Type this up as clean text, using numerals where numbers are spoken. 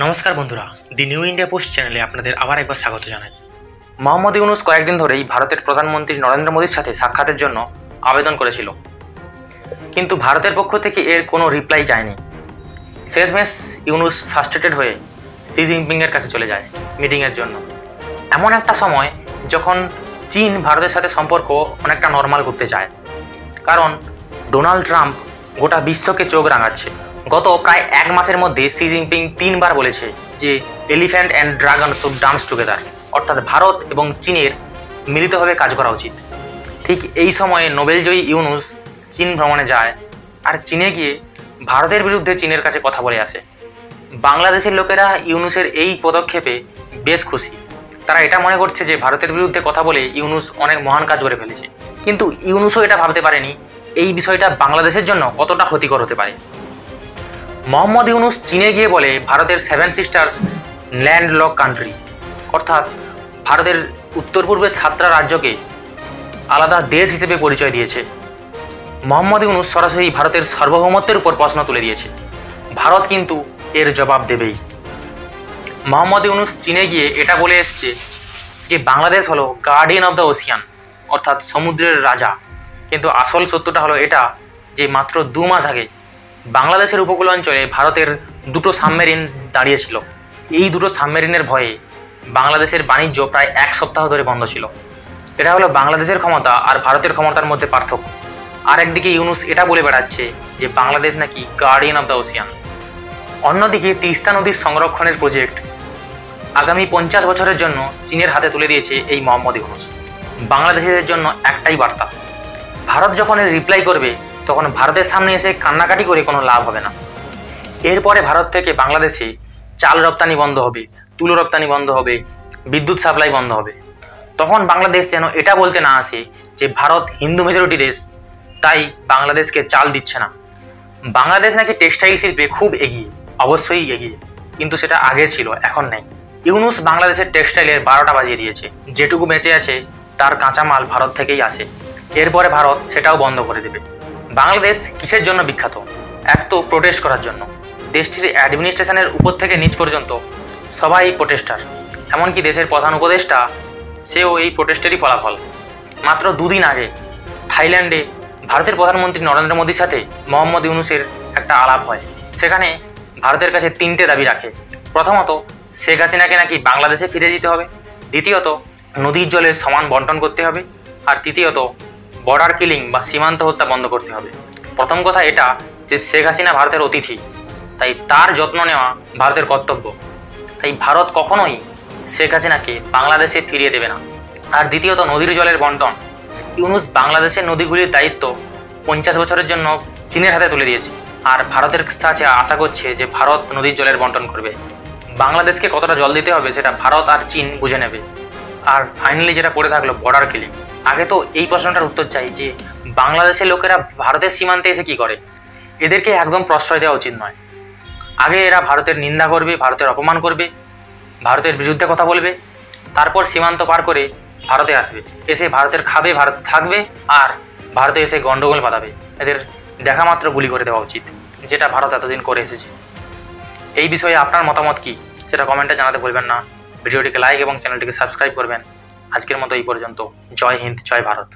নমস্কার বন্ধুরা, দি new India post চ্যানেলে আপনাদের আবার একবার স্বাগত জানাই। মোহাম্মদ ইউনূস কয়েকদিন ধরেই ভারতের প্রধানমন্ত্রী নরেন্দ্র মোদীর সাথে সাক্ষাতের জন্য আবেদন করেছিল, কিন্তু ভারতের পক্ষ থেকে এর কোনো রিপ্লাই যায়নি। শেষমেশ ইউনূস ফ্রাস্ট্রেটেড হয়ে শি জিনপিংয়ের কাছে চলে যায় মিটিংয়ের জন্য। এমন একটা সময় যখন চীন ভারতের সাথে সম্পর্ক অনেকটা নর্মাল করতে চায়, কারণ ডোনাল্ড ট্রাম্প গোটা বিশ্বকে চোখ রাঙাচ্ছে। গত প্রায় এক মাসের মধ্যে শি জিনপিং 3 বার বলেছে যে elephant and dragon should dance together, অর্থাৎ ভারত এবং চীনের মিলিতভাবে কাজ করা উচিত। ঠিক এই সময়ে নোবেলজয়ী ইউনূস চীন ভ্রমণে যায়, আর চীনে গিয়ে ভারতের বিরুদ্ধে চীনের কাছে কথা বলে আসে। বাংলাদেশের লোকেরা ইউনূসের এই পদক্ষেপে বেশ খুশি। তারা এটা মনে করছে যে ভারতের বিরুদ্ধে কথা বলে ইউনূস অনেক মহান কাজ করে ফেলেছে, কিন্তু ইউনূসও এটা ভাবতে পারেনি এই বিষয়টা বাংলাদেশের জন্য কতটা ক্ষতিকর হতে পারে। মোহাম্মদ ইউনূস চীনে গিয়ে বলে ভারতের 7 সিস্টার্স ল্যান্ডলক কান্ট্রি, অর্থাৎ ভারতের উত্তর পূর্বের 7টা রাজ্যকে আলাদা দেশ হিসেবে পরিচয় দিয়েছে। মোহাম্মদ ইউনূস সরাসরি ভারতের সার্বভৌমত্বের উপর প্রশ্ন তুলে দিয়েছে। ভারত কিন্তু এর জবাব দেবেই। মোহাম্মদ ইউনূস চীনে গিয়ে এটা বলে এসছে যে বাংলাদেশ হলো গার্ডিয়ান অফ দ্য ওশিয়ান, অর্থাৎ সমুদ্রের রাজা। কিন্তু আসল সত্যটা হলো এটা যে মাত্র 2 মাস আগে বাংলাদেশের উপকূল অঞ্চলে ভারতের 2টো সাবমেরিন দাঁড়িয়েছিল। এই 2টো সাবমেরিনের ভয়ে বাংলাদেশের বাণিজ্য প্রায় 1 সপ্তাহ ধরে বন্ধ ছিল। এটা হলো বাংলাদেশের ক্ষমতা আর ভারতের ক্ষমতার মধ্যে পার্থক্য। আর একদিকে ইউনূস এটা বলে বেড়াচ্ছে যে বাংলাদেশ নাকি গার্ডিয়ান অফ দ্য ওশিয়ান। অন্যদিকে তিস্তা নদীর সংরক্ষণের প্রজেক্ট আগামী 50 বছরের জন্য চীনের হাতে তুলে দিয়েছে এই মোহাম্মদ ইউনূস। বাংলাদেশের জন্য একটাই বার্তা, ভারত যখন এর রিপ্লাই করবে তখন ভারতের সামনে এসে কান্নাকাটি করে কোনো লাভ হবে না। এরপরে ভারত থেকে বাংলাদেশে চাল রপ্তানি বন্ধ হবে, তুলো রপ্তানি বন্ধ হবে, বিদ্যুৎ সাপ্লাই বন্ধ হবে। তখন বাংলাদেশ যেন এটা বলতে না আসে যে ভারত হিন্দু মেজরিটি দেশ, তাই বাংলাদেশকে চাল দিচ্ছে না। বাংলাদেশ নাকি টেক্সটাইল শিল্পে খুব এগিয়ে, অবশ্যই এগিয়ে, কিন্তু সেটা আগে ছিল, এখন নেই। ইউনূস বাংলাদেশের টেক্সটাইলের 12টা বাজিয়ে দিয়েছে। যেটুকু বেঁচে আছে তার কাঁচামাল ভারত থেকেই আসে। এরপরে ভারত সেটাও বন্ধ করে দেবে। বাংলাদেশ কিসের জন্য বিখ্যাত? এক তো প্রোটেস্ট করার জন্য। দেশটির অ্যাডমিনিস্ট্রেশনের উপর থেকে নিচ পর্যন্ত সবাই প্রোটেস্টার, এমনকি দেশের প্রধান উপদেষ্টা সেও এই প্রোটেস্টেরই ফলাফল। মাত্র 2 দিন আগে থাইল্যান্ডে ভারতের প্রধানমন্ত্রী নরেন্দ্র মোদীর সাথে মোহাম্মদ ইউনূসের একটা আলাপ হয়। সেখানে ভারতের কাছে 3টে দাবি রাখে। প্রথমত, শেখ হাসিনাকে নাকি বাংলাদেশে ফিরে যেতে হবে। দ্বিতীয়ত, নদীর জলের সমান বন্টন করতে হবে। আর তৃতীয়ত, বর্ডার কিলিং বা সীমান্ত হত্যা বন্ধ করতে হবে। প্রথম কথা এটা যে শেখ হাসিনা ভারতের অতিথি, তাই তার যত্ন নেওয়া ভারতের কর্তব্য। তাই ভারত কখনোই শেখ হাসিনাকে বাংলাদেশে ফিরিয়ে দেবে না। আর দ্বিতীয়ত, নদীর জলের বন্টন। ইউনূস বাংলাদেশের নদীগুলির দায়িত্ব 50 বছরের জন্য চীনের হাতে তুলে দিয়েছে, আর ভারতের কাছে আশা করছে যে ভারত নদীর জলের বন্টন করবে। বাংলাদেশকে কতটা জল দিতে হবে সেটা ভারত আর চীন বুঝে নেবে। আর ফাইনালি যেটা পড়ে থাকলো বর্ডার কিলিং। আগে তো এই প্রশ্নটার উত্তর চাই যে বাংলাদেশের লোকেরা ভারতের সীমান্তে এসে কি করে? এদেরকে একদম প্রশ্রয় দেওয়া উচিত নয়। আগে এরা ভারতের নিন্দা করবে, ভারতের অপমান করবে, ভারতের বিরুদ্ধে কথা বলবে, তারপর সীমান্ত পার করে ভারতে আসবে, এসে ভারতের খাবে, ভারত থাকবে, আর ভারতে এসে গন্ডগোল বাঁধাবে। এদের দেখা মাত্র গুলি করে দেওয়া উচিত, যেটা ভারত এতদিন করে এসেছে। এই বিষয়ে আপনার মতামত কি সেটা কমেন্টে জানাতে ভুলবেন না। ভিডিওটিকে লাইক এবং চ্যানেলটিকে সাবস্ক্রাইব করবেন। আজকের মতো এই পর্যন্ত। জয় হিন্দ, জয় ভারত।